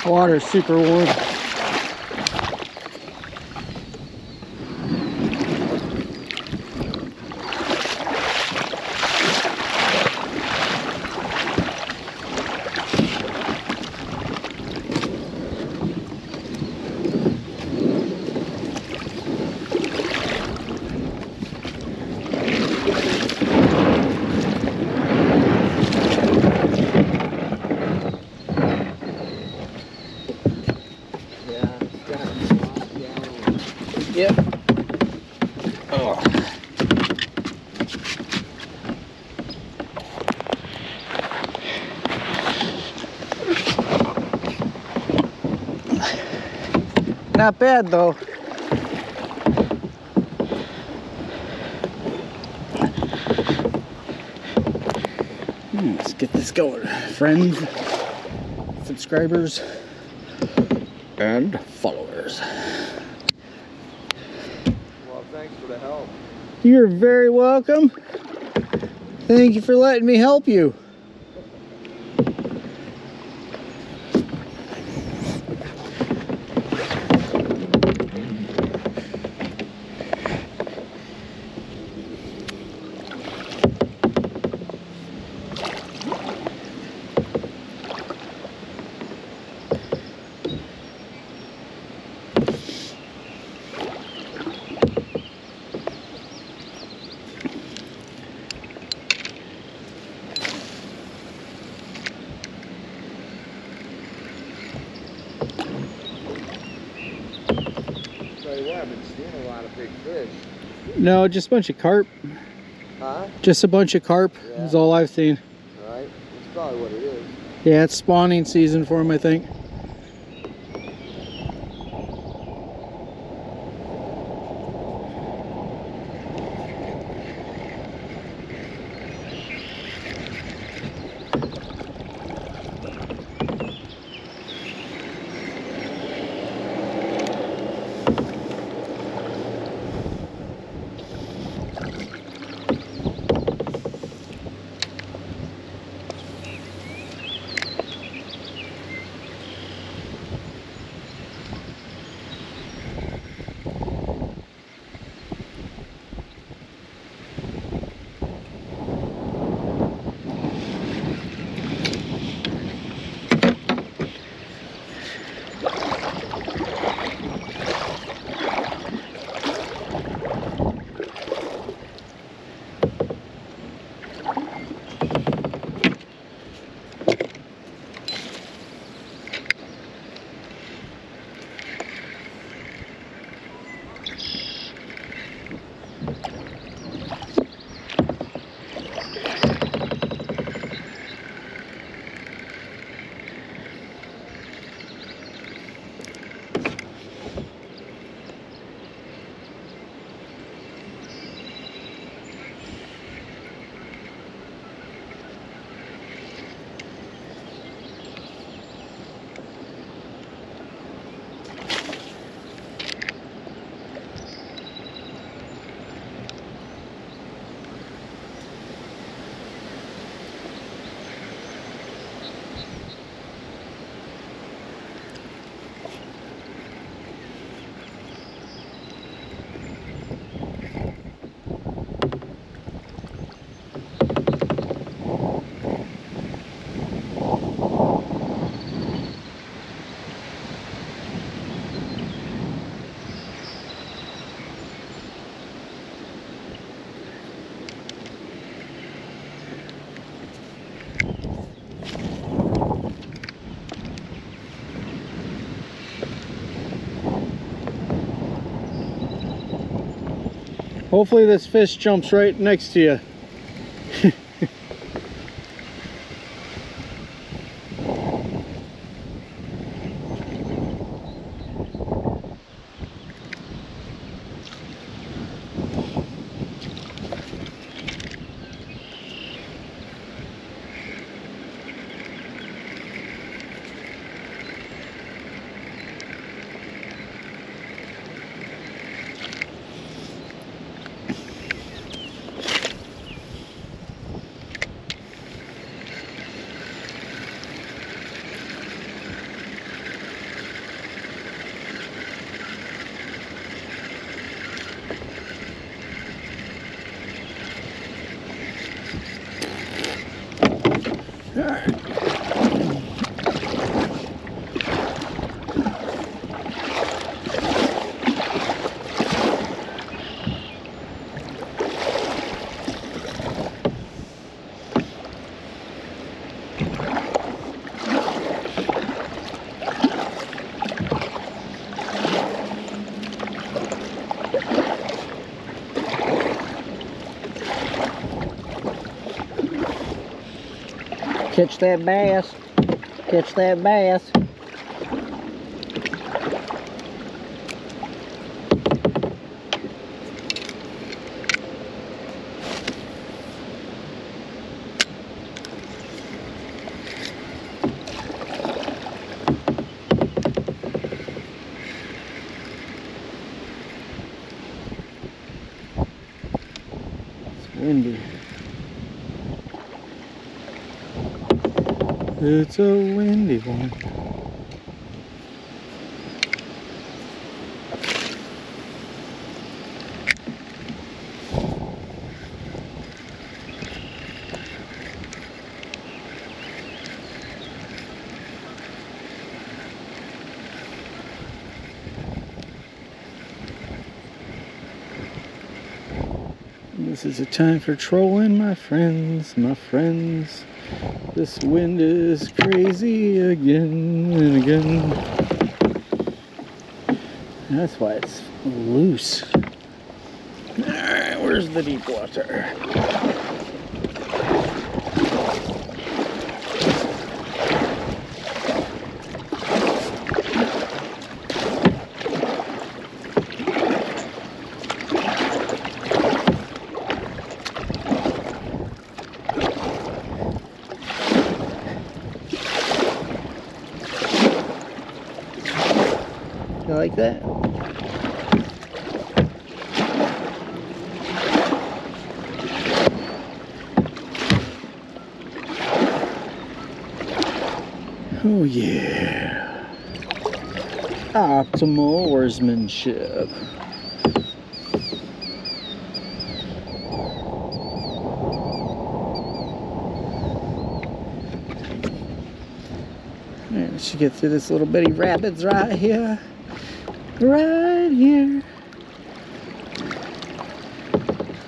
Water's super warm. Yep. Oh. Not bad though. Let's get this going, friends, subscribers, and followers. Well, thanks for the help. You're very welcome. Thank you for letting me help you. I've been seeing a lot of big fish. No, just a bunch of carp. Huh? Just a bunch of carp is all I've seen. Right? That's probably what it is. Yeah, it's spawning season for them, I think. Hopefully this fish jumps right next to you. Alright. Catch that bass. Catch that bass. It's windy. It's a windy one. This is a time for trolling, my friends, my friends. This wind is crazy again and again. That's why it's loose. Alright, where's the deep water? You like that? Oh yeah. Optimal oarsmanship. Alright, we should get through this little bitty rapids right here. Right here.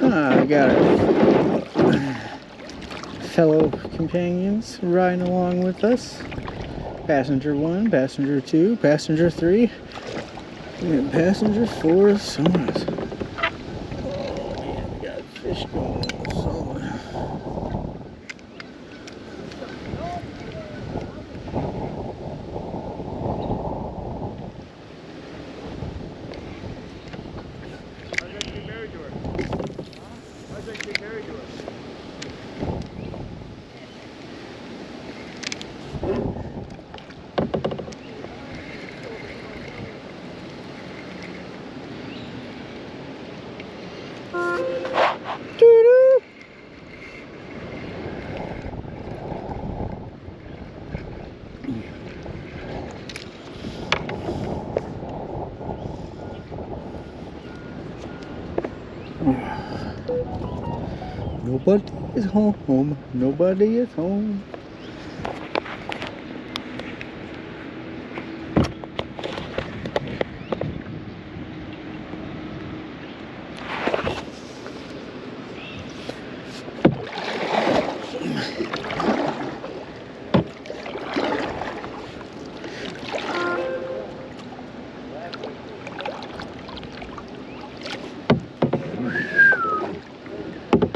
I got our fellow companions riding along with us. Passenger 1, passenger 2, passenger 3, and passenger 4 somewhere. Oh man, we got fish going on somewhere. Nobody is home. Nobody is home.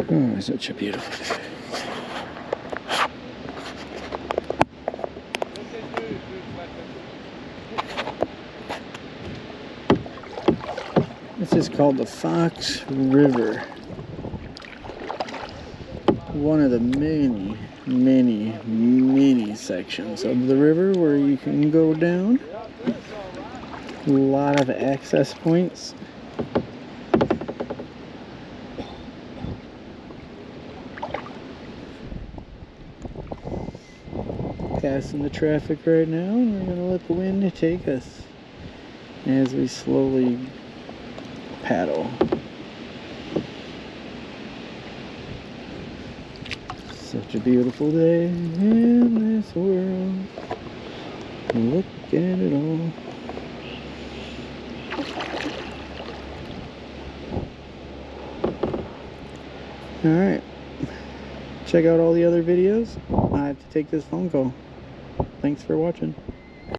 Oh, such a beautiful day. This is called the Fox River. One of the many sections of the river where you can go down. A lot of access points. Passing the traffic right now, and we're gonna let the wind take us as we slowly paddle. Such a beautiful day in this world. Look at it all. Alright. Check out all the other videos. I have to take this phone call. Thanks for watching.